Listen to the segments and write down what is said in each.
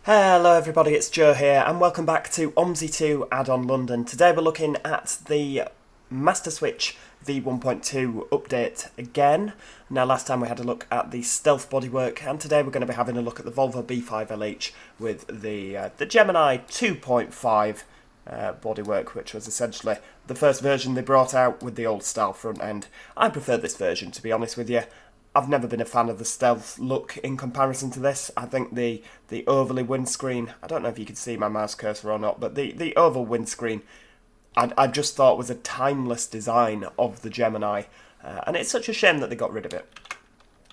Hello everybody, it's Joe here and welcome back to Omsi 2 Addon London. Today we're looking at the Master Switch V1.2 update again. Now last time we had a look at the stealth bodywork and today we're going to be having a look at the Volvo B5LH with the Gemini 2.5 bodywork, which was essentially the first version they brought out with the old style front end. I prefer this version, to be honest with you. I've never been a fan of the stealth look in comparison to this. I think the overly windscreen, I don't know if you can see my mouse cursor or not, but the oval windscreen I just thought was a timeless design of the Gemini, and it's such a shame that they got rid of it.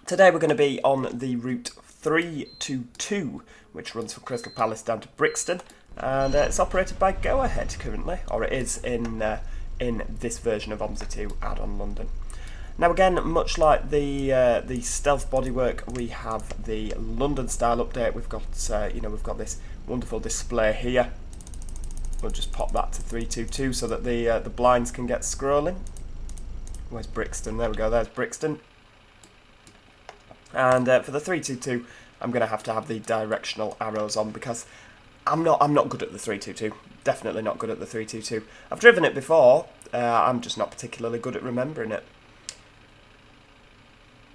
Today we're going to be on the route 322, which runs from Crystal Palace down to Brixton, and it's operated by Go Ahead currently, or it is in this version of Omsi 2 Addon London. Now again, much like the stealth bodywork, we have the London style update. We've got we've got this wonderful display here. We'll just pop that to 322 so that the blinds can get scrolling. Where's Brixton? There we go. There's Brixton. And for the 322, I'm going to have the directional arrows on because I'm not good at the 322. Definitely not good at the 322. I've driven it before. I'm just not particularly good at remembering it.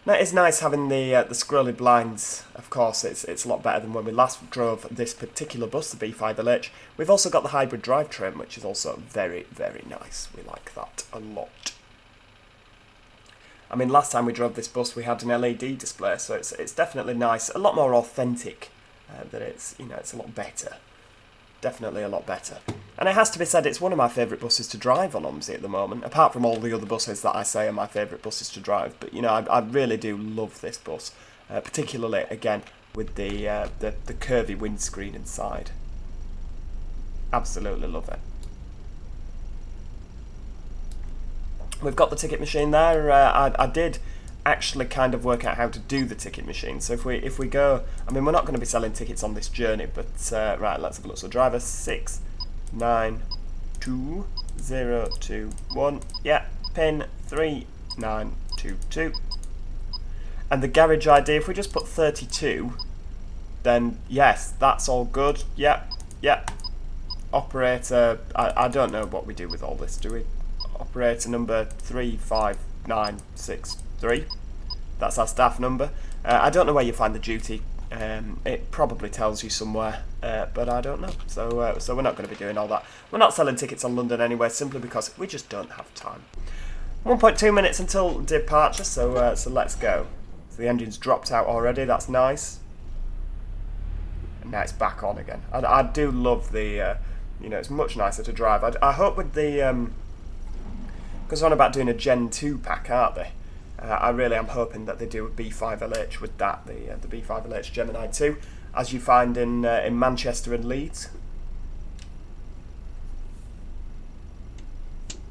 Now it is nice having the scrolly blinds. Of course, it's a lot better than when we last drove this particular bus, the B5LH. We've also got the hybrid drivetrain, which is also very, very nice. We like that a lot. I mean, last time we drove this bus, we had an LED display, so it's definitely nice, a lot more authentic. That it's a lot better. Definitely a lot better. And it has to be said, it's one of my favourite buses to drive on Omsi at the moment, apart from all the other buses that I say are my favourite buses to drive. But, I really do love this bus, particularly, again, with the curvy windscreen inside. Absolutely love it. We've got the ticket machine there. I did actually kind of work out how to do the ticket machine. So if we go, I mean, we're not going to be selling tickets on this journey, but right, let's have a look. So driver 692021, yeah, pin 3922, and the garage ID, if we just put 32, then yes, that's all good. Yeah. Operator, I don't know what we do with all this, do we? Operator number 35963. That's our staff number. I don't know where you find the duty. It probably tells you somewhere, but I don't know. So we're not going to be doing all that. We're not selling tickets on London anyway, simply because we just don't have time. 1.2 minutes until departure, so let's go. So the engine's dropped out already. That's nice. And now it's back on again. I do love the, it's much nicer to drive. I hope with the because they're on about doing a Gen 2 pack, aren't they? I really am hoping that they do a B5LH with that, the B5LH Gemini 2, as you find in Manchester and Leeds.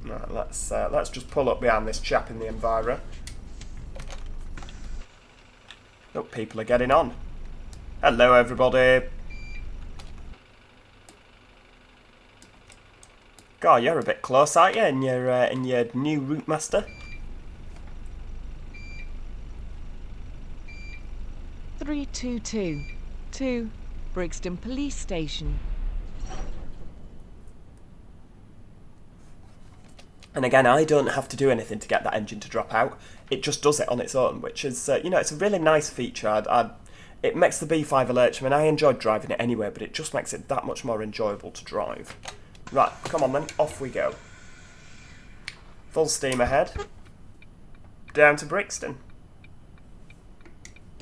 Right, let's just pull up behind this chap in the Enviro. Oh, people are getting on. Hello, everybody. God, you're a bit close, aren't you, in your new route master? 322 to Brixton Police Station. And again, I don't have to do anything to get that engine to drop out. It just does it on its own, which is, it's a really nice feature. It makes the B5LH, I mean, I enjoyed driving it anyway, but it just makes it that much more enjoyable to drive. Right, come on then, off we go. Full steam ahead. Down to Brixton.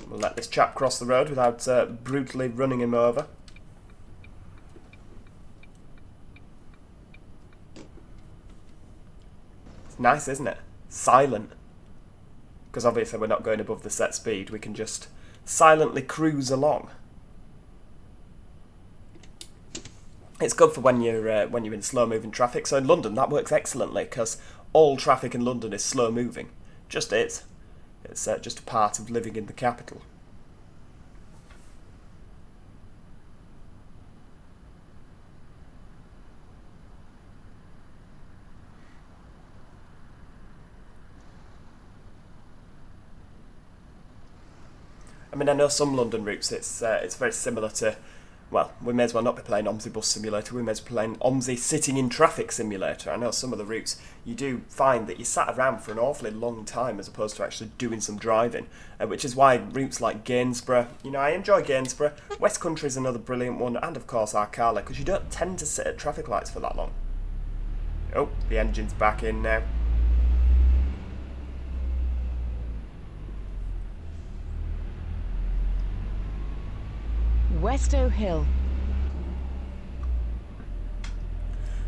We'll let this chap cross the road without brutally running him over. It's nice, isn't it? Silent. Because obviously we're not going above the set speed, we can just silently cruise along. It's good for when you're in slow-moving traffic. So in London, that works excellently because all traffic in London is slow-moving. Just is. It's just a part of living in the capital. I mean, I know some London routes, it's very similar to well, we may as well not be playing Omsi Bus Simulator, we may as well be playing Omsi Sitting in Traffic Simulator. I know some of the routes, you do find that you sat around for an awfully long time as opposed to actually doing some driving, which is why routes like Gainsborough, you know, I enjoy Gainsborough, West Country is another brilliant one, and of course Arcala, because you don't tend to sit at traffic lights for that long. Oh, the engine's back in now. Westow Hill.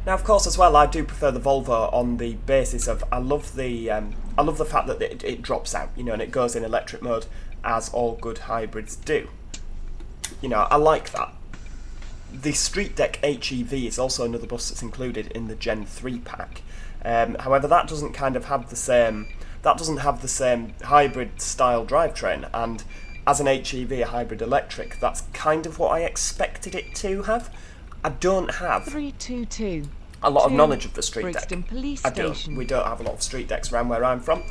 Now, of course, as well, I do prefer the Volvo on the basis of I love the fact that it drops out, you know, and it goes in electric mode, as all good hybrids do. You know, I like that. The Street Deck HEV is also another bus that's included in the Gen 3 pack. However, that doesn't kind of have the same. That doesn't have the same hybrid style drivetrain, and as an HEV, a hybrid electric, that's kind of what I expected it to have. I don't have 322. a lot of knowledge of the street Brixton deck. Police I don't. Station. We don't have a lot of street decks around where I'm from,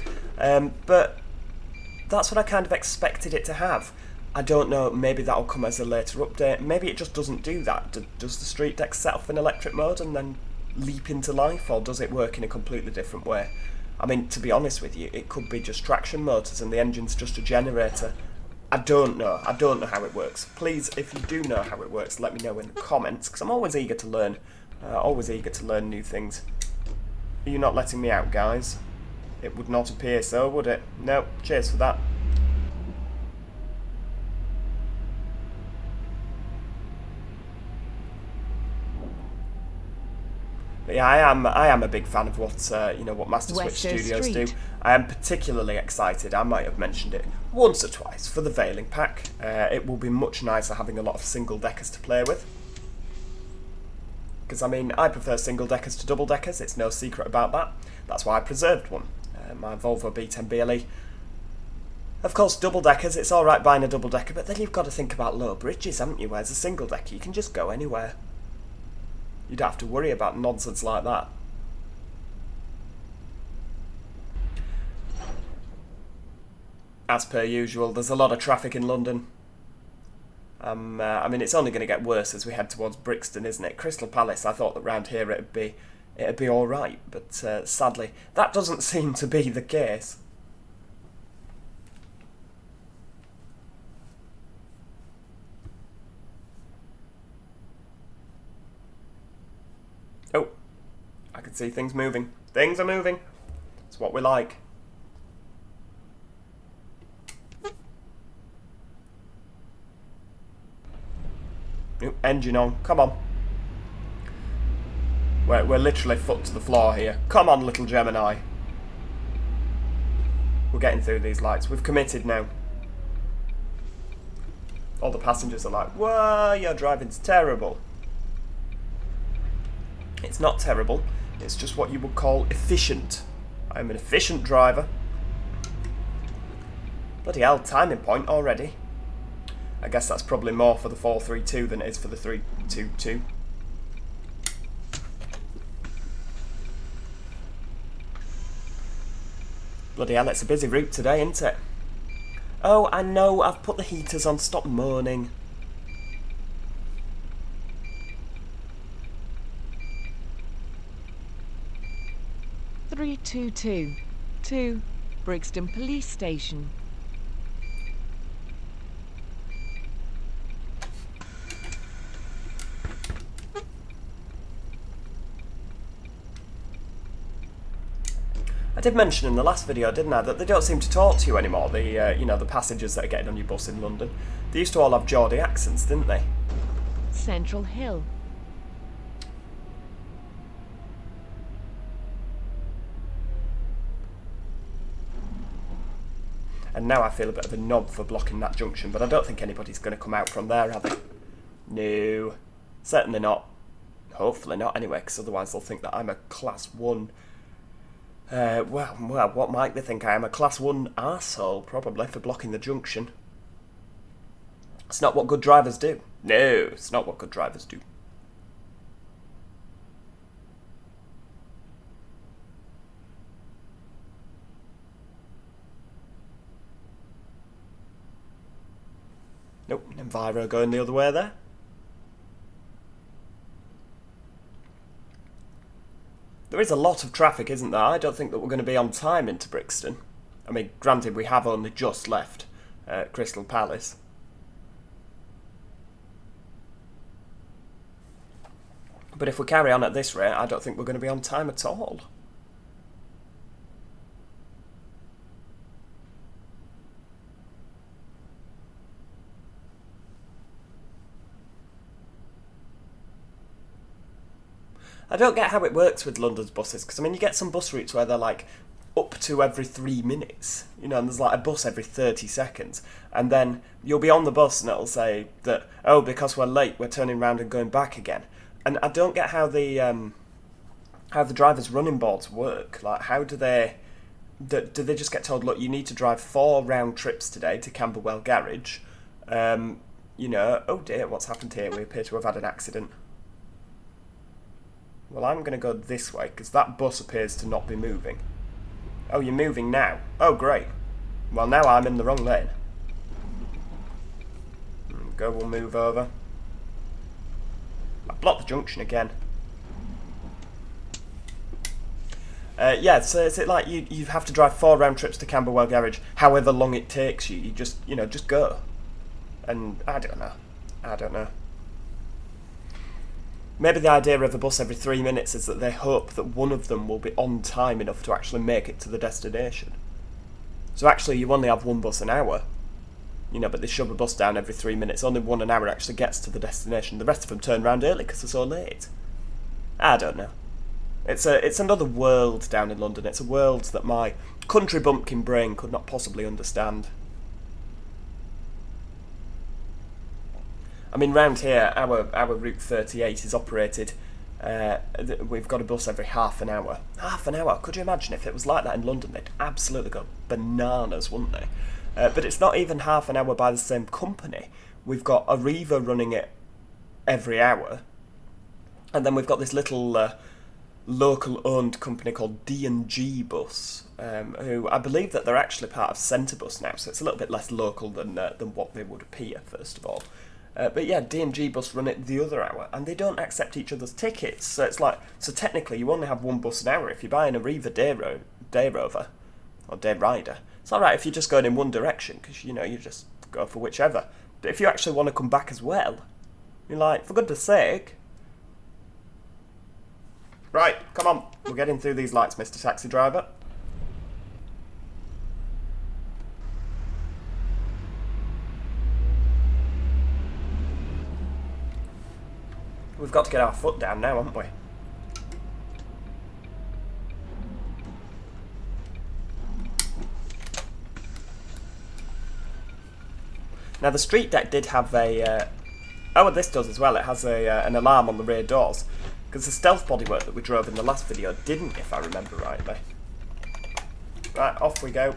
but that's what I kind of expected it to have. I don't know, maybe that'll come as a later update. Maybe it just doesn't do that. Does the street deck set off in electric mode and then leap into life, or does it work in a completely different way? I mean, to be honest with you, it could be just traction motors and the engine's just a generator. I don't know. I don't know how it works. Please, if you do know how it works, let me know in the comments, because I'm always eager to learn. Always eager to learn new things. Are you not letting me out, guys? It would not appear so, would it? No. Cheers for that. But yeah, I am a big fan of what what Master Switch Westow Studios Street. do. I am particularly excited. I might have mentioned it once or twice for the Veiling pack. It will be much nicer having a lot of single deckers to play with. Because I mean, I prefer single deckers to double deckers. It's no secret about that. That's why I preserved one. My Volvo B10BLE. Of course, double deckers. It's all right buying a double decker, but then you've got to think about low bridges, haven't you? Whereas a single decker, you can just go anywhere. You don't have to worry about nonsense like that. As per usual, there's a lot of traffic in London. I mean, it's only going to get worse as we head towards Brixton, isn't it? Crystal Palace, I thought that round here it'd be all right, but sadly, that doesn't seem to be the case. Oh, I can see things moving. Things are moving. It's what we like. Ooh, engine on. Come on. We're literally foot to the floor here. Come on, little Gemini. We're getting through these lights. We've committed now. All the passengers are like, whoa, your driving's terrible. It's not terrible. It's just what you would call efficient. I'm an efficient driver. Bloody hell, timing point already. I guess that's probably more for the 432 than it is for the 322. Bloody hell, it's a busy route today, isn't it? Oh, I know, I've put the heaters on, stop moaning. to Brixton Police Station. I did mention in the last video, didn't I, that they don't seem to talk to you anymore, the the passengers that are getting on your bus in London. They used to all have Geordie accents, didn't they? Central Hill. And now I feel a bit of a knob for blocking that junction, but I don't think anybody's going to come out from there, are they? No, certainly not. Hopefully not, anyway, because otherwise they'll think that I'm a Class 1... well, what might they think? I am a Class 1 arsehole, probably, for blocking the junction. It's not what good drivers do. No, it's not what good drivers do. Nope, Enviro going the other way there. There is a lot of traffic, isn't there? I don't think that we're going to be on time into Brixton. I mean, granted, we have only just left Crystal Palace. But if we carry on at this rate, I don't think we're going to be on time at all. I don't get how it works with London's buses, because I mean, you get some bus routes where they're like up to every 3 minutes, you know, and there's like a bus every 30 seconds, and then you'll be on the bus and it'll say that, oh, because we're late, we're turning round and going back again. And I don't get how the drivers' running boards work. Like, how do they just get told, look, you need to drive 4 round trips today to Camberwell Garage? You know, oh dear, what's happened here? We appear to have had an accident. Well, I'm going to go this way, because that bus appears to not be moving. Oh, you're moving now. Oh, great. Well, now I'm in the wrong lane. Go, we'll move over. I blocked the junction again. Yeah, so is it like you have to drive 4 round trips to Camberwell Garage, however long it takes you? You just go. And I don't know. Maybe the idea of a bus every 3 minutes is that they hope that one of them will be on time enough to actually make it to the destination. So actually you only have 1 bus an hour. You know, but they shove a bus down every 3 minutes. Only 1 an hour actually gets to the destination. The rest of them turn round early because they're so late. I don't know. It's another world down in London. It's a world that my country bumpkin brain could not possibly understand. I mean, round here, our Route 38 is operated. We've got a bus every half an hour. Half an hour? Could you imagine if it was like that in London? They'd absolutely go bananas, wouldn't they? But it's not even half an hour by the same company. We've got Arriva running it every hour. And then we've got this little local-owned company called D&G Bus, who I believe that they're actually part of Centrebus now, so it's a little bit less local than what they would appear, first of all. But yeah, D&G Bus run it the other hour, and they don't accept each other's tickets. So it's like, so technically you only have 1 bus an hour. If you buy an Arriva Day Rover, or Day Rider, it's alright if you're just going in one direction, because, you know, you just go for whichever. But if you actually want to come back as well, you're like, for goodness sake. Right, come on, we're getting through these lights, Mr. Taxi Driver. We've got to get our foot down now, haven't we? Now, the street deck did have a... oh, and this does as well. It has an alarm on the rear doors. Because the stealth bodywork that we drove in the last video didn't, if I remember rightly. Right, off we go.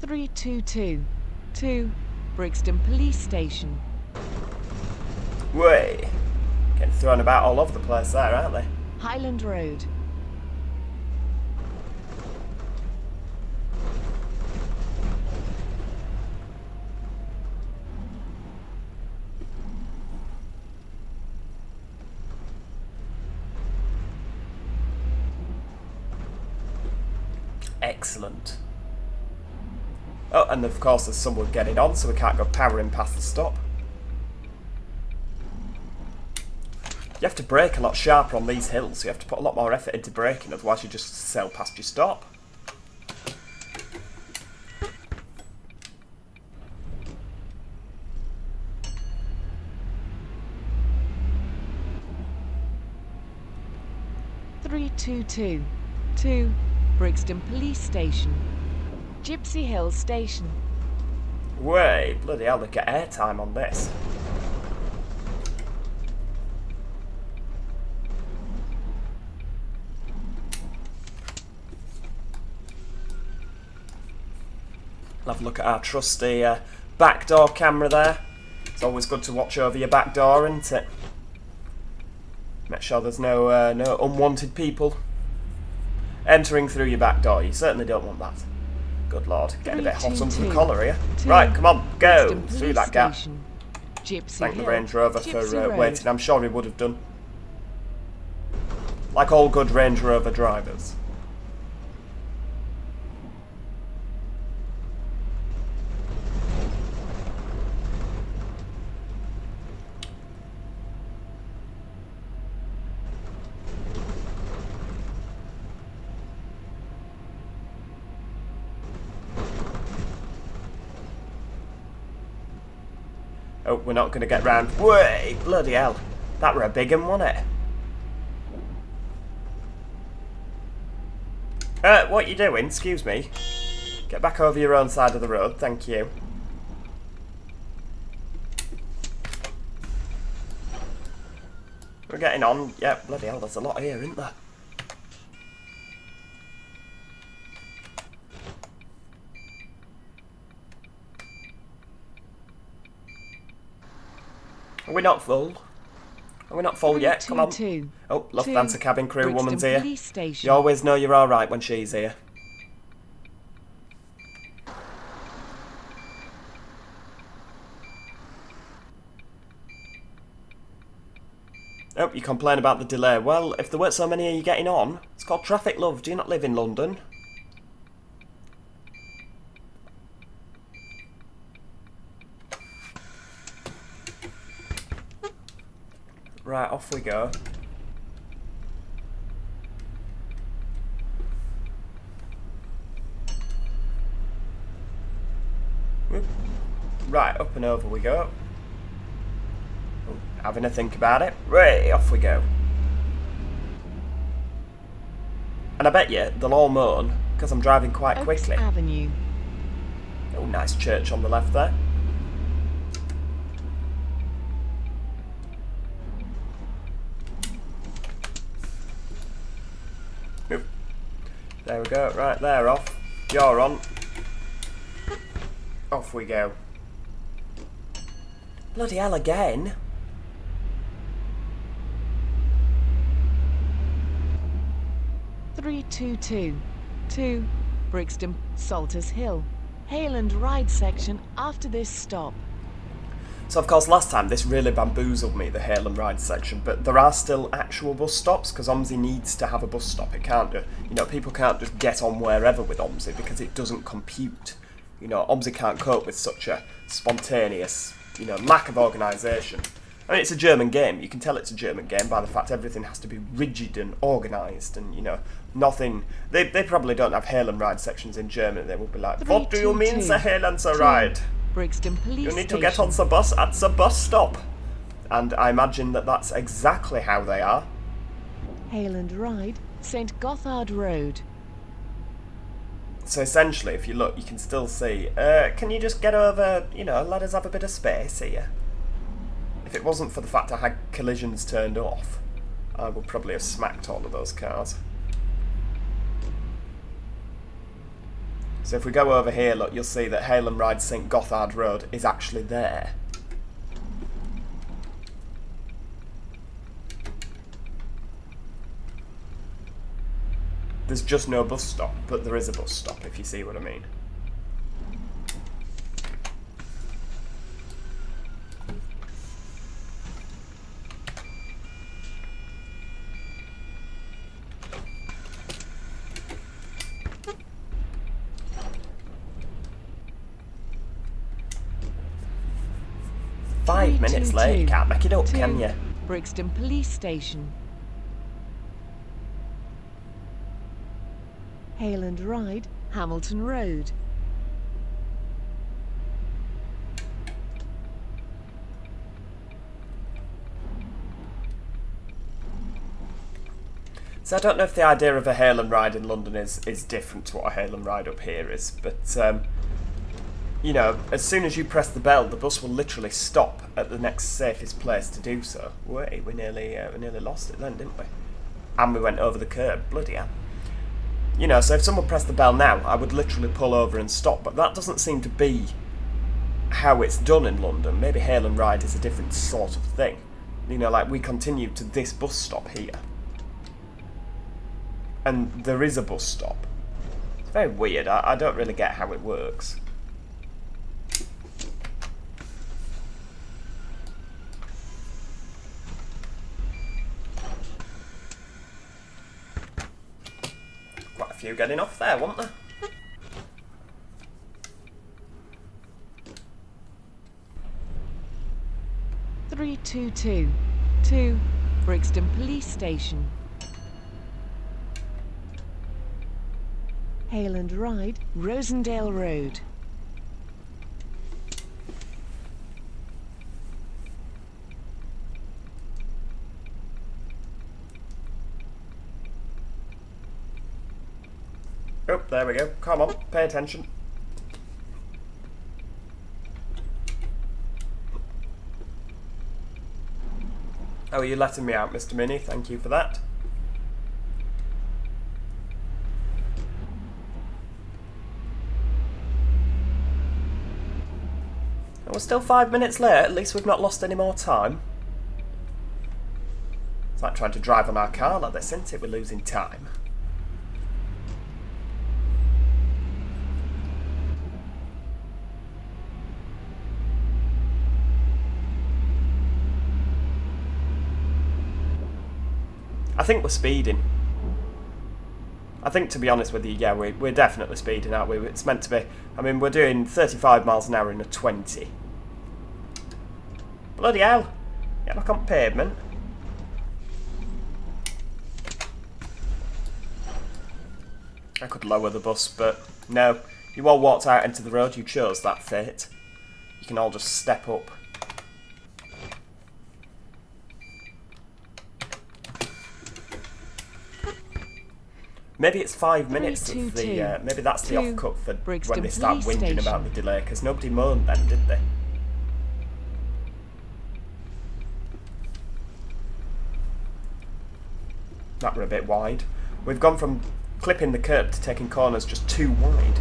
322 to Brixton Police Station. Way! Getting thrown about all over the place there, aren't they? Highland Road. Excellent. Oh, and of course there's someone getting on, so we can't go powering past the stop. You have to brake a lot sharper on these hills, so you have to put a lot more effort into braking, otherwise you just sail past your stop. (322) to Brixton Police Station. Gypsy Hill Station. Way, bloody hell, they get airtime on this. Have a look at our trusty backdoor camera there. It's always good to watch over your back door, isn't it? Make sure there's no unwanted people entering through your back door. You certainly don't want that. Good lord, getting a bit hot under the collar here. Right, come on, go through that gap. Gypsy Thank the Hill, Range Rover for waiting. I'm sure he would have done. Like all good Range Rover drivers. Oh, we're not going to get round. Way, bloody hell. That were a big one, wasn't it? What you doing? Excuse me. Get back over your own side of the road, thank you. We're getting on. Yeah, bloody hell, there's a lot here, isn't there? Are we not full? Are we not full yet? Come on. Oh, Lufthansa cabin crew Brixton woman's here. Police Station. You always know you're alright when she's here. Oh, you complain about the delay. Well, if there weren't so many of you getting on, it's called traffic, love. Do you not live in London? Right, off we go. Whoop. Right, up and over we go. Oh, having a think about it. Right, off we go. And I bet you they'll all moan because I'm driving quite quickly. Avenue. Oh, nice church on the left there. Oop. There we go. Right, they're off. You're on. Off we go. Bloody hell again. Two, Brixton, Tulse Hill. Hail and ride section after this stop. So of course last time this really bamboozled me, the hail and ride section, but there are still actual bus stops because Omsi needs to have a bus stop. It can't do, you know, people can't just get on wherever with Omsi because it doesn't compute. You know, Omsi can't cope with such a spontaneous, you know, lack of organisation. I mean, it's a German game. You can tell it's a German game by the fact everything has to be rigid and organised and, you know, nothing... They probably don't have hail and ride sections in Germany. They will be like, what do you mean, the hail and the ride? Brixton Police You need to Station. get on the bus at the bus stop. And I imagine that that's exactly how they are. Hail and ride, St. Gothard Road. So essentially, if you look, you can still see, can you just get over, you know, let us have a bit of space here? If it wasn't for the fact I had collisions turned off, I would probably have smacked all of those cars. So if we go over here, look, you'll see that Hail and Ride St. Gothard Road is actually there. There's just no bus stop, but there is a bus stop, if you see what I mean. Five minutes late, you can't make it up, can you? Brixton Police Station. Hail and ride, Hamilton Road. So I don't know if the idea of a hail and ride in London is different to what a hail and ride up here is, but you know, as soon as you press the bell, the bus will literally stop at the next safest place to do so. Wait, we nearly lost it then, didn't we? And we went over the curb. Bloody hell. You know, so if someone pressed the bell now, I would literally pull over and stop, but that doesn't seem to be how it's done in London. Maybe hail and ride is a different sort of thing. You know, like we continue to this bus stop here. And there is a bus stop. It's very weird. I don't really get how it works. few getting off there, wasn't there? to Brixton Police Station. Hale and Ride, Rosendale Road. Oh, there we go. Come on, pay attention. Oh, you're letting me out, Mr. Mini. Thank you for that. And we're still 5 minutes late. At least we've not lost any more time. It's like trying to drive on our car like this, isn't it? We're losing time. I think we're speeding. I think, to be honest with you, yeah, we're definitely speeding, aren't we? It's meant to be. I mean, we're doing 35 miles an hour in a 20. Bloody hell. Get back on pavement. I could lower the bus, but no. You all walked out into the road. You chose that fate. You can all just step up. Maybe it's 5 minutes of the, maybe that's the off-cut for Brixton when they start Police whinging Station. about the delay, because nobody moaned then, did they? That were a bit wide. We've gone from clipping the curb to taking corners just too wide.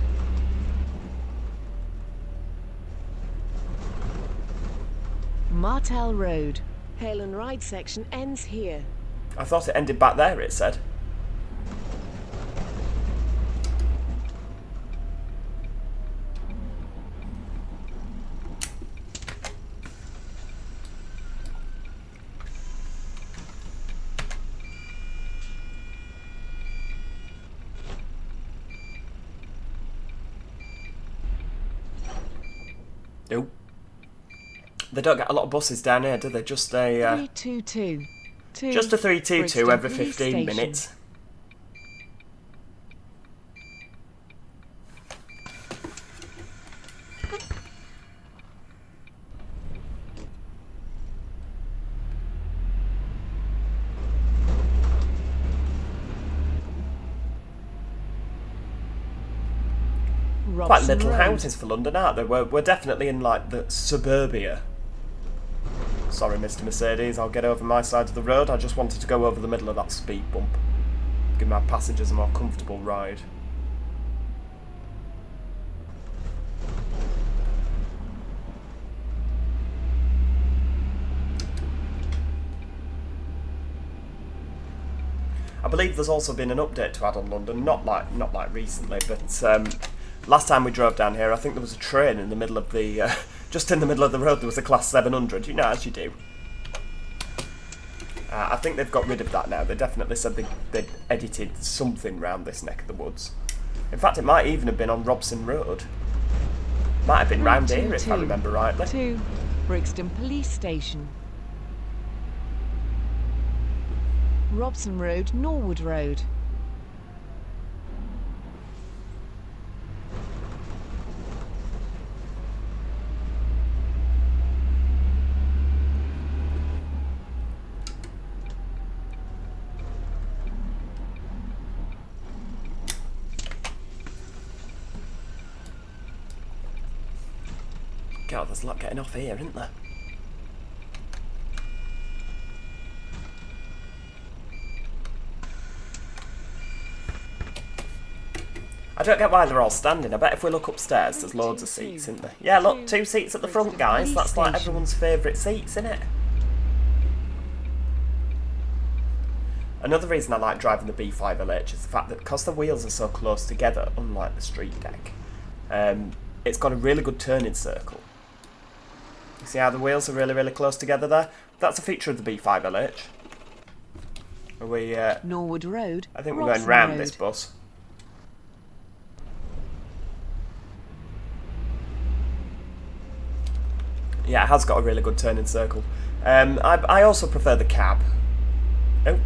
Martel Road. Hale and Ride section ends here. I thought it ended back there, it said. Nope. They don't get a lot of buses down here, do they? Just a 322. just a 322 Brixton every Police 15 Station. minutes. Quite Robson little Road. houses for London, aren't they? We're definitely in like the suburbia. Sorry, Mr. Mercedes, I'll get over my side of the road. I just wanted to go over the middle of that speed bump. Give my passengers a more comfortable ride. I believe there's also been an update to Addon London, not like recently, but last time we drove down here, I think there was a train in the middle of the, just in the middle of the road. There was a class 700. You know, as you do. I think they've got rid of that now. They definitely said they'd edited something round this neck of the woods. In fact, it might even have been on Robson Road. Might have been round here, if I remember rightly. To Brixton Police Station. Robson Road, Norwood Road. God, there's a lot getting off here, isn't there? I don't get why they're all standing. I bet if we look upstairs, there's loads of seats, isn't there? Yeah, look, 2 seats at the front, guys. That's like everyone's favourite seats, isn't it? Another reason I like driving the B5LH is the fact that because the wheels are so close together, unlike the street deck, it's got a really good turning circle. You see how the wheels are really, really close together there? That's a feature of the B5LH. Are we, Norwood Road. I think we're going Robson round Road. this bus. Yeah, it has got a really good turning circle. I also prefer the cab. Oh.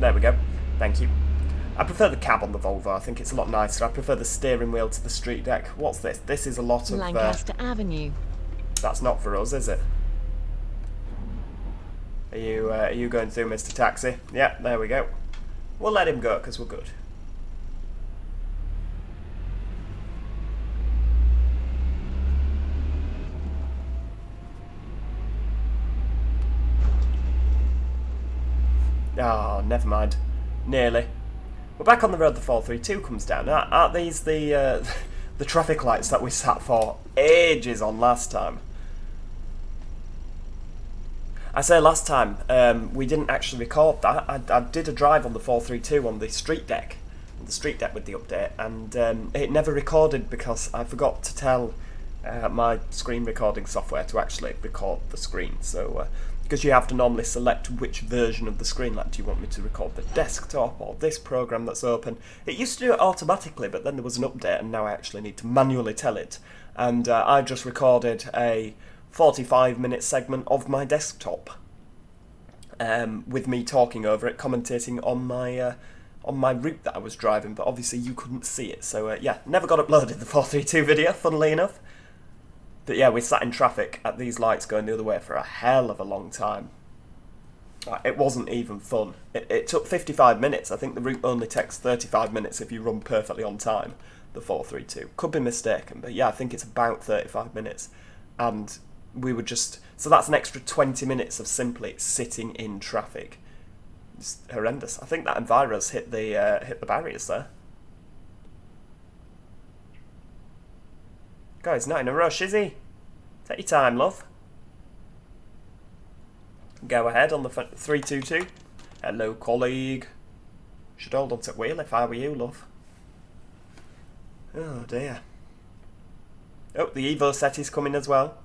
There we go. Thank you. I prefer the cab on the Volvo. I think it's a lot nicer. I prefer the steering wheel to the street deck. What's this? This is a lot of... Lancaster Avenue. That's not for us, is it? Are you going through, Mr. Taxi? Yeah, there we go. We'll let him go, because we're good. Oh, never mind. Nearly. We're back on the road the 432 comes down. Aren't these the traffic lights that we sat for ages on last time? I say last time, we didn't actually record that. I did a drive on the 432 on the street deck with the update, and it never recorded because I forgot to tell my screen recording software to actually record the screen. So, because you have to normally select which version of the screen, like, do you want me to record the desktop or this program that's open? It used to do it automatically, but then there was an update, and now I actually need to manually tell it. And I just recorded a 45-minute segment of my desktop with me talking over it, commentating on my route that I was driving, but obviously you couldn't see it. So yeah, never got uploaded the 432 video, funnily enough. But yeah, we sat in traffic at these lights going the other way for a hell of a long time. It wasn't even fun. It took 55 minutes. I think the route only takes 35 minutes if you run perfectly on time, the 432. Could be mistaken, but yeah, I think it's about 35 minutes. And we were just... So that's an extra 20 minutes of simply sitting in traffic. It's horrendous. I think that Enviro's hit the barriers there. Guys, not in a rush, is he? Take your time, love. Go ahead on the 322. Hello, colleague. Should hold on to the wheel if I were you, love. Oh, dear. Oh, the Evo Setti's coming as well.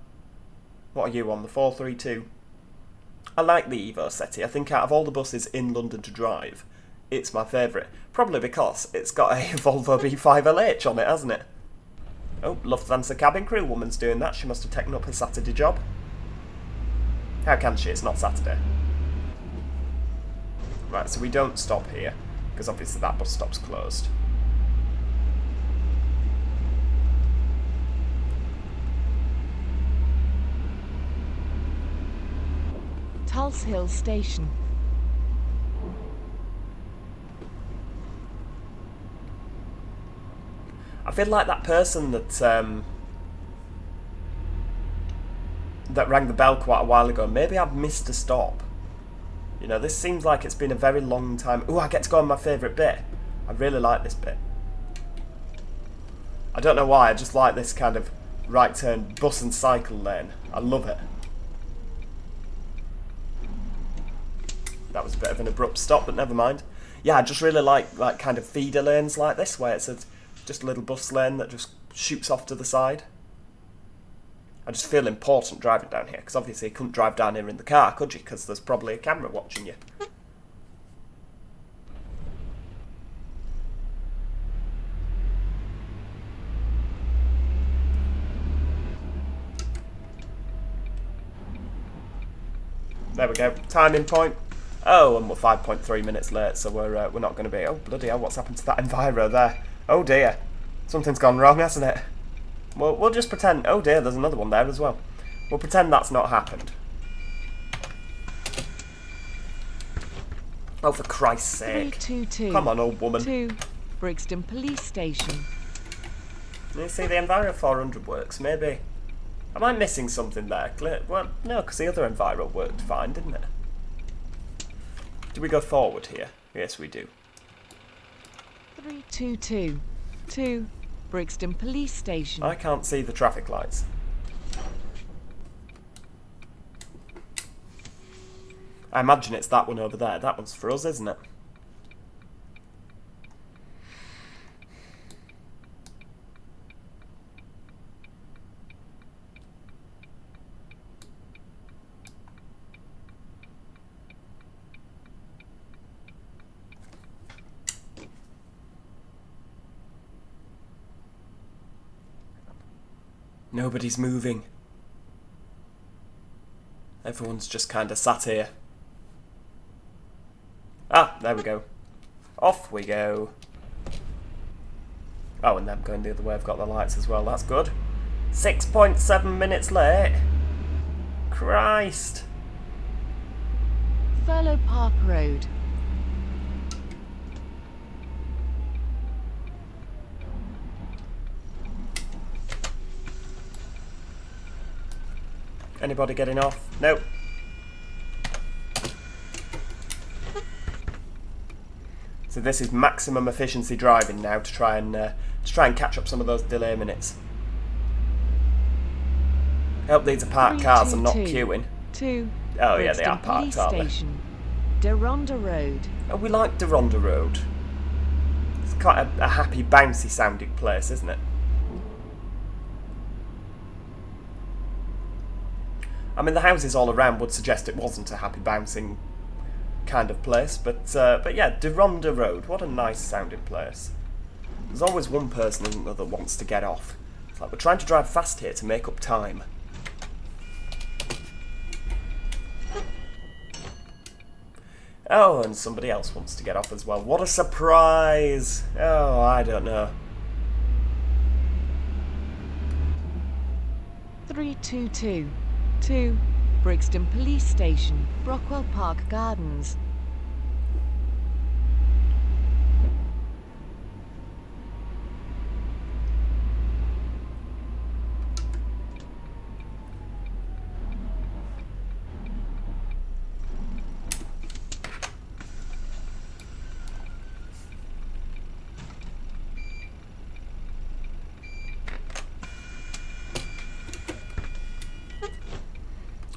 What are you on, the 432? I like the Evo Setti. I think out of all the buses in London to drive, it's my favourite. Probably because it's got a Volvo B5LH on it, hasn't it? Oh, Lufthansa cabin crew woman's doing that. She must have taken up a Saturday job. How can she? It's not Saturday. Right, so we don't stop here, because obviously that bus stop's closed. Tulse Hill Station. I feel like that person that that rang the bell quite a while ago, maybe I've missed a stop. You know, this seems like it's been a very long time. Ooh, I get to go on my favourite bit. I really like this bit. I don't know why, I just like this kind of right turn bus and cycle lane. I love it. That was a bit of an abrupt stop, but never mind. Yeah, I just really like kind of feeder lanes like this, where it's just a little bus lane that just shoots off to the side. I just feel important driving down here, because obviously you couldn't drive down here in the car, could you? Because there's probably a camera watching you. There we go. Timing point. Oh, and we're 5.3 minutes late, so we're not going to be... Oh, bloody hell, what's happened to that Enviro there? Oh, dear. Something's gone wrong, hasn't it? Well, we'll just pretend... Oh, dear, there's another one there as well. We'll pretend that's not happened. Oh, for Christ's sake. 322. Come on, old woman. 2 Brixton Police Station. You see, the Enviro 400 works, maybe. Am I missing something there? Well, no, because the other Enviro worked fine, didn't it? Do we go forward here? Yes, we do. 322. 2 Brixton Police Station. I can't see the traffic lights. I imagine it's that one over there. That one's for us, isn't it? Nobody's moving. Everyone's just kind of sat here. Ah, there we go. Off we go. Oh, and them going the other way. I've got the lights as well. That's good. 6.7 minutes late. Christ. Westow Park Road. Anybody getting off? Nope. So this is maximum efficiency driving now to try and catch up some of those delay minutes. I hope these are parked cars and not queuing. Oh yeah, they are parked, aren't they? Deronda Road. Oh, we like Deronda Road. It's quite a happy, bouncy sounding place, isn't it? I mean, the houses all around would suggest it wasn't a happy, bouncing kind of place, but yeah, Deronda Road, what a nice sounding place. There's always one person, isn't there, that wants to get off. It's like we're trying to drive fast here to make up time. Oh, and somebody else wants to get off as well. What a surprise! Oh, I don't know. 322 to Brixton Police Station, Brockwell Park Gardens.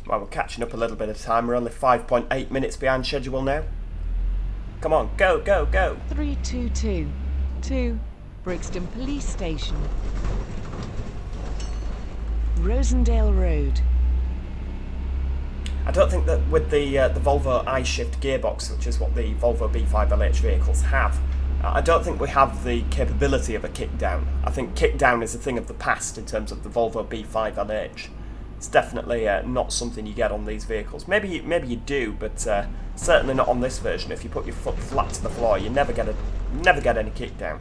Well, we're catching up a little bit of time. We're only 5.8 minutes behind schedule now. Come on, go, go, go. 322 to Brixton Police Station, Rosendale Road. I don't think that with the Volvo I-Shift gearbox, which is what the Volvo B5LH vehicles have, I don't think we have the capability of a kickdown. I think kickdown is a thing of the past in terms of the Volvo B5LH. It's definitely not something you get on these vehicles. Maybe you do, but certainly not on this version. If you put your foot flat to the floor, you never get any kickdown.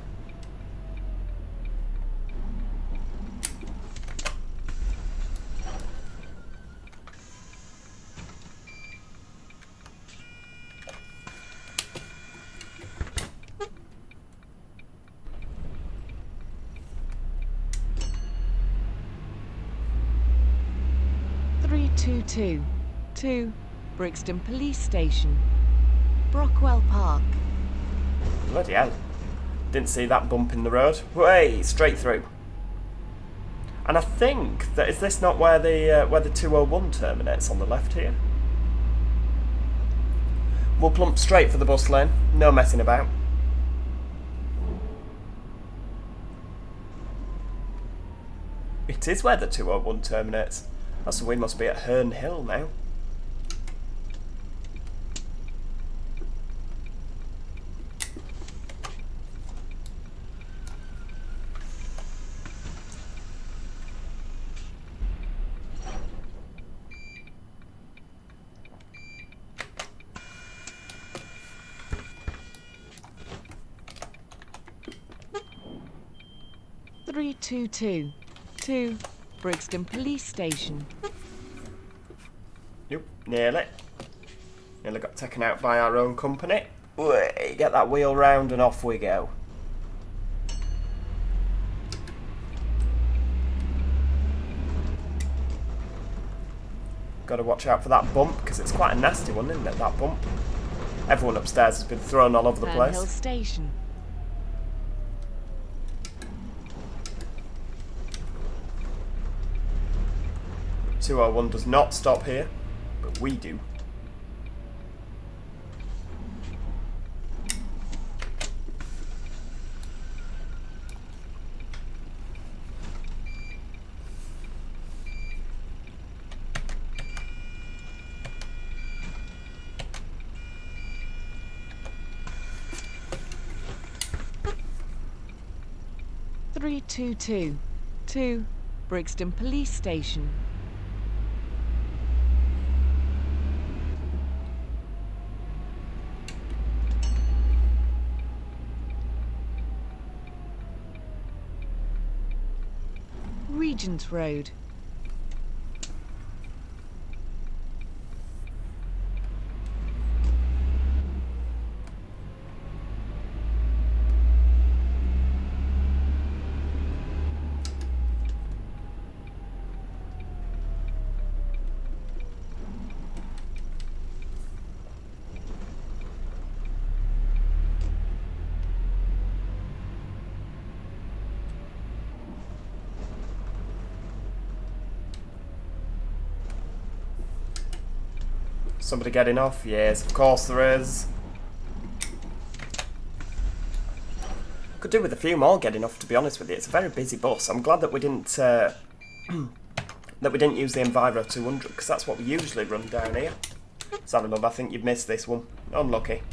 To Brixton Police Station, Brockwell Park. Bloody hell. Didn't see that bump in the road. Way straight through. And I think that is this not where the 201 terminates on the left here? We'll plump straight for the bus lane. No messing about. It is where the 201 terminates. Oh, so we must be at Herne Hill now. to Brixton Police Station. Yep, nearly. Nearly got taken out by our own company. Way, get that wheel round and off we go. Got to watch out for that bump because it's quite a nasty one, isn't it, that bump? Everyone upstairs has been thrown all over the place. Hill Station. .201 does not stop here, but we do. to Brixton Police Station. Regent Road. Somebody getting off? Yes, of course there is. Could do with a few more getting off, to be honest with you. It's a very busy bus. I'm glad that we didn't that we didn't use the Enviro 200, because that's what we usually run down here. Sorry, love, I think you've missed this one. Unlucky.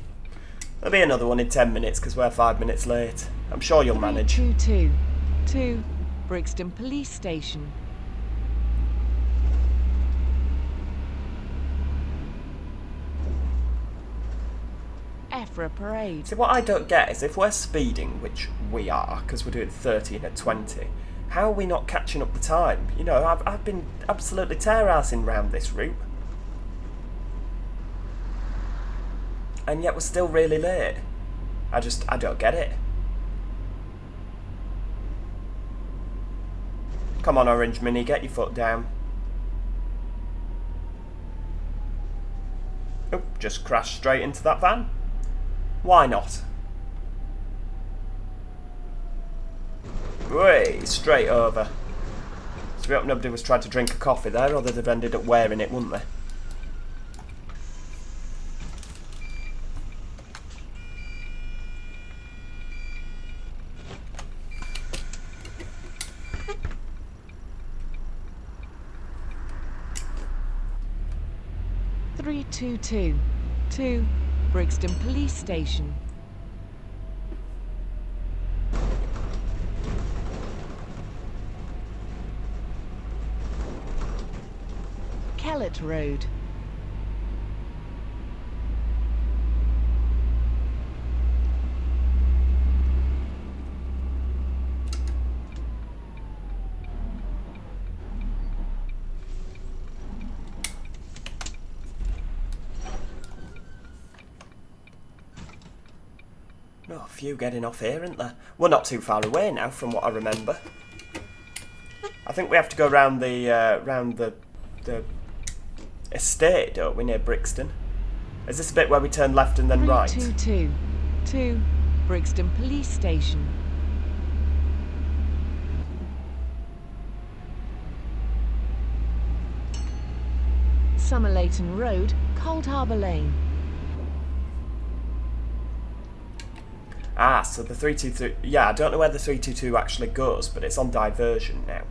There'll be another one in 10 minutes, because we're 5 minutes late. I'm sure you'll manage. 322 to Brixton Police Station. Efra Parade. See, what I don't get is if we're speeding, which we are, because we're doing 13 at 20, how are we not catching up the time? You know, I've been absolutely tear-assing round this route. And yet we're still really late. I don't get it. Come on, Orange Mini, get your foot down. Oh, just crashed straight into that van. Why not? Way straight over. So we hope nobody was trying to drink a coffee there, or they'd have ended up wearing it, wouldn't they? to Brixton Police Station. Kellett Road. Oh, a few getting off here, isn't there? We're not too far away now, from what I remember. I think we have to go round the estate, don't we, near Brixton? Is this a bit where we turn left and then right? 322 to Brixton Police Station. Somerleyton Road, Cold Harbour Lane. Ah, so the 322... Yeah, I don't know where the 322 actually goes, but it's on diversion now.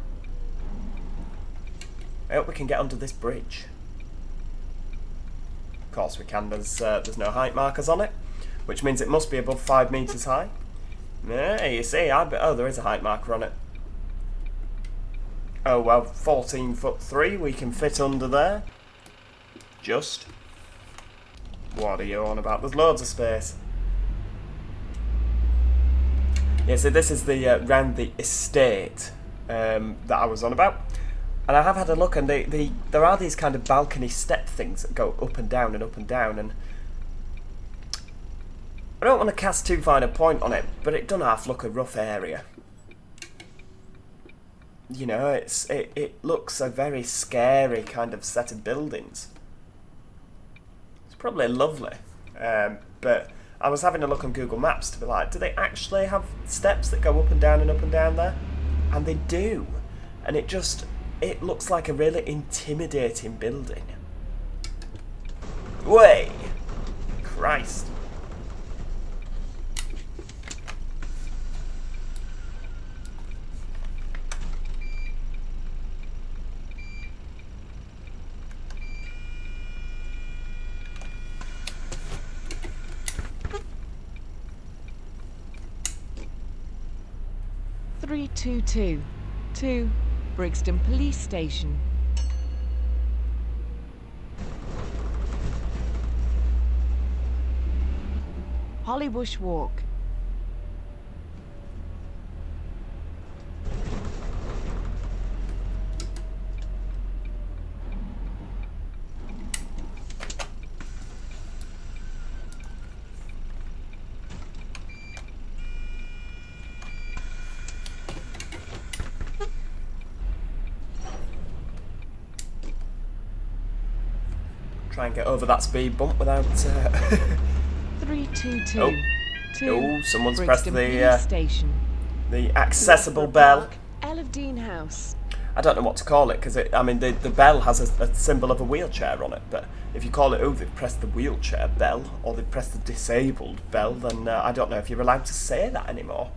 I hope we can get under this bridge. Of course we can, there's no height markers on it, which means it must be above 5 metres high. Yeah, you see, oh, there is a height marker on it. Oh, well, 14'3", we can fit under there. Just. What are you on about? There's loads of space. Yeah, so this is the round the estate that I was on about. And I have had a look, and there are these kind of balcony step things that go up and down and up and down, and I don't want to cast too fine a point on it, but it doesn't half look a rough area. You know, it looks a very scary kind of set of buildings. It's probably lovely, but I was having a look on Google Maps to be like, do they actually have steps that go up and down there? And they do. And it looks like a really intimidating building. Way! Christ. to Brixton Police Station. Hollybush Walk. Try and get over that speed bump without... 322. Oh. To Oh, someone's pressed Brixton Police Station. the accessible Brockwell bell. Park, Elfdean House. I don't know what to call it, because the bell has a symbol of a wheelchair on it, but if you call it, oh, they've pressed the wheelchair bell, or they've pressed the disabled bell, then I don't know if you're allowed to say that anymore.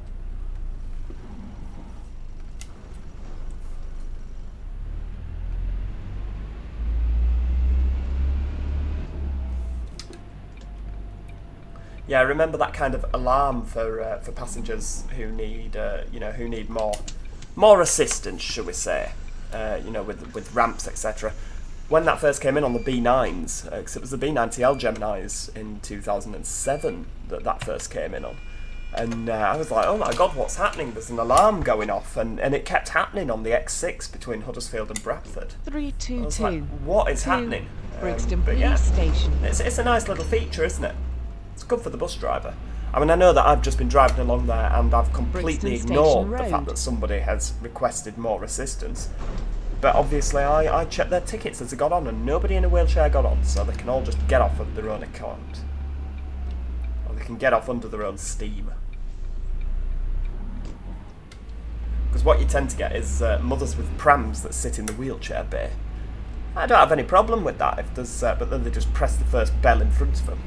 Yeah, I remember that kind of alarm for passengers who need, who need more assistance, shall we say, with ramps, etc. When that first came in on the B9s, because it was the B90L Geminis in 2007 that first came in on, and I was like, oh my god, what's happening? There's an alarm going off, and it kept happening on the X6 between Huddersfield and Bradford. 322. I was like, what is happening? Brixton But Police yeah, Station. it's a nice little feature, isn't it? It's good for the bus driver. I mean, I know that I've just been driving along there and I've completely Brixton ignored Station the fact Road. that somebody has requested more assistance. But obviously I checked their tickets as they got on and nobody in a wheelchair got on, so they can all just get off of their own account. Or they can get off under their own steam. Because what you tend to get is mothers with prams that sit in the wheelchair bay. I don't have any problem with that if there's, but then they just press the first bell in front of them.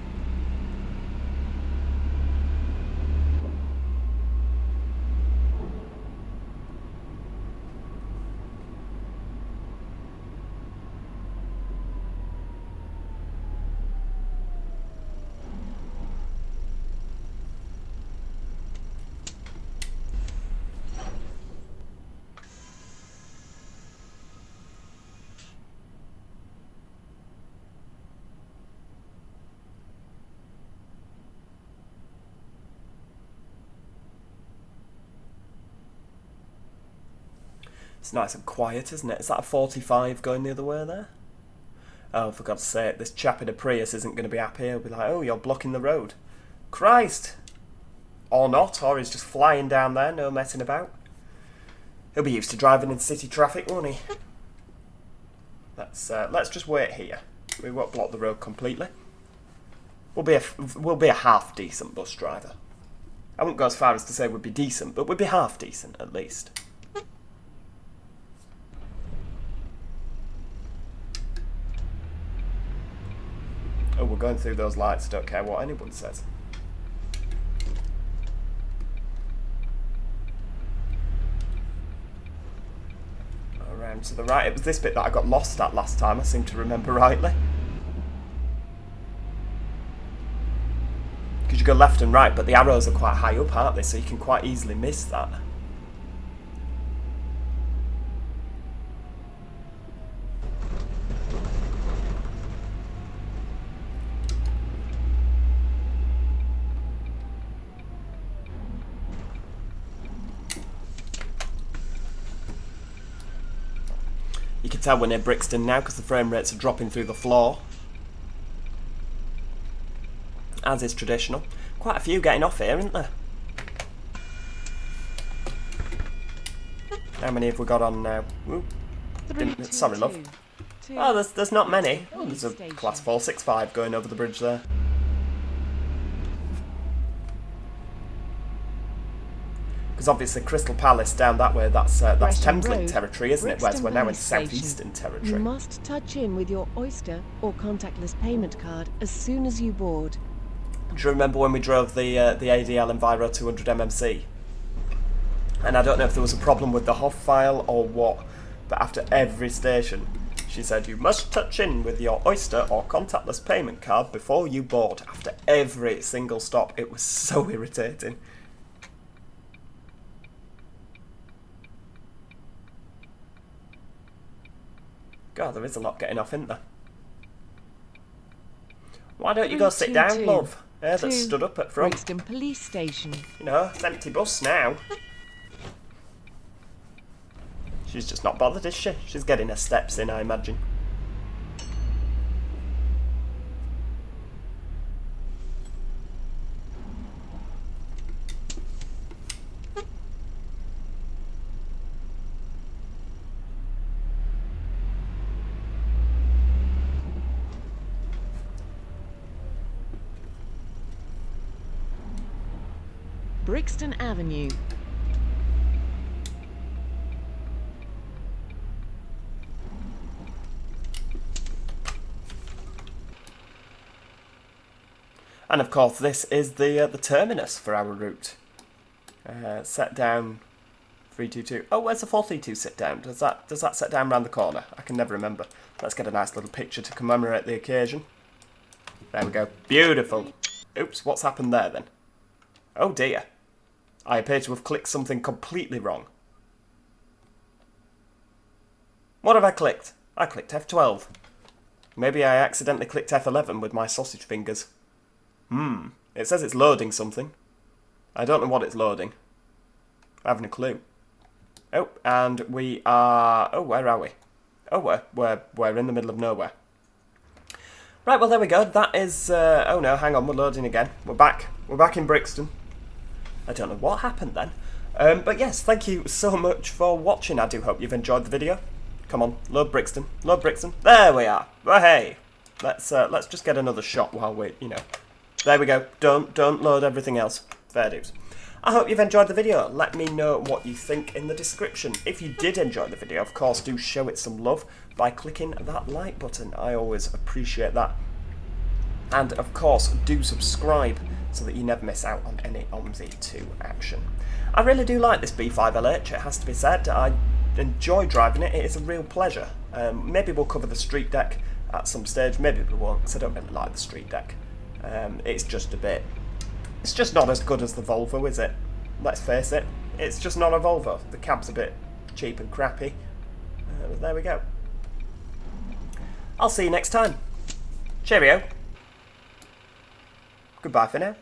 It's nice and quiet, isn't it? Is that a 45 going the other way there? Oh, for God's sake, this chap in a Prius isn't going to be happy. He'll be like, oh, you're blocking the road. Christ! Or not, or he's just flying down there, no messing about. He'll be used to driving in city traffic, won't he? Let's just wait here. We won't block the road completely. We'll be a half decent bus driver. I wouldn't go as far as to say we'd be decent, but we'd be half decent at least. Oh, we're going through those lights, don't care what anyone says. Around to the right. It was this bit that I got lost at last time, I seem to remember rightly. Because you go left and right, but the arrows are quite high up, aren't they? So you can quite easily miss that. You can tell we're near Brixton now because the frame rates are dropping through the floor. As is traditional. Quite a few getting off here, isn't there? How many have we got on now? Sorry, love. Oh, there's not many. Oh, there's a class 465 going over the bridge there. Because obviously Crystal Palace down that way, that's Thameslink territory, isn't it? Whereas we're now in southeastern territory. You must touch in with your Oyster or contactless payment card as soon as you board. Do you remember when we drove the ADL Enviro 200 MMC? And I don't know if there was a problem with the HOF file or what, but after every station, she said you must touch in with your Oyster or contactless payment card before you board. After every single stop, it was so irritating. God, there is a lot getting off, isn't there? Why don't you go sit down, love? That stood up at front. Brixton Police Station. You know, it's empty bus now. She's just not bothered, is she? She's getting her steps in, I imagine. Brixton Avenue. And of course, this is the terminus for our route. Set down 322. Oh, where's the 432 sit down? Does that set down round the corner? I can never remember. Let's get a nice little picture to commemorate the occasion. There we go. Beautiful. Oops, what's happened there then? Oh dear. I appear to have clicked something completely wrong. What have I clicked? I clicked F12. Maybe I accidentally clicked F11 with my sausage fingers. It says it's loading something. I don't know what it's loading. I haven't a clue. Oh, and we are... Oh, where are we? Oh, we're in the middle of nowhere. Right, well, there we go. That is... oh, no, hang on. We're loading again. We're back. We're back in Brixton. I don't know what happened then. But yes, thank you so much for watching. I do hope you've enjoyed the video. Come on, load Brixton. Load Brixton. There we are. Oh, hey. Let's just get another shot while we, you know... There we go. Don't load everything else. Fair dues. I hope you've enjoyed the video. Let me know what you think in the description. If you did enjoy the video, of course, do show it some love by clicking that like button. I always appreciate that. And, of course, do subscribe so that you never miss out on any Omsi 2 action. I really do like this B5LH, it has to be said. I enjoy driving it. It is a real pleasure. Maybe we'll cover the street deck at some stage. Maybe we won't, because I don't really like the street deck. It's just a bit... It's just not as good as the Volvo, is it? Let's face it. It's just not a Volvo. The cab's a bit cheap and crappy. But there we go. I'll see you next time. Cheerio. Goodbye for now.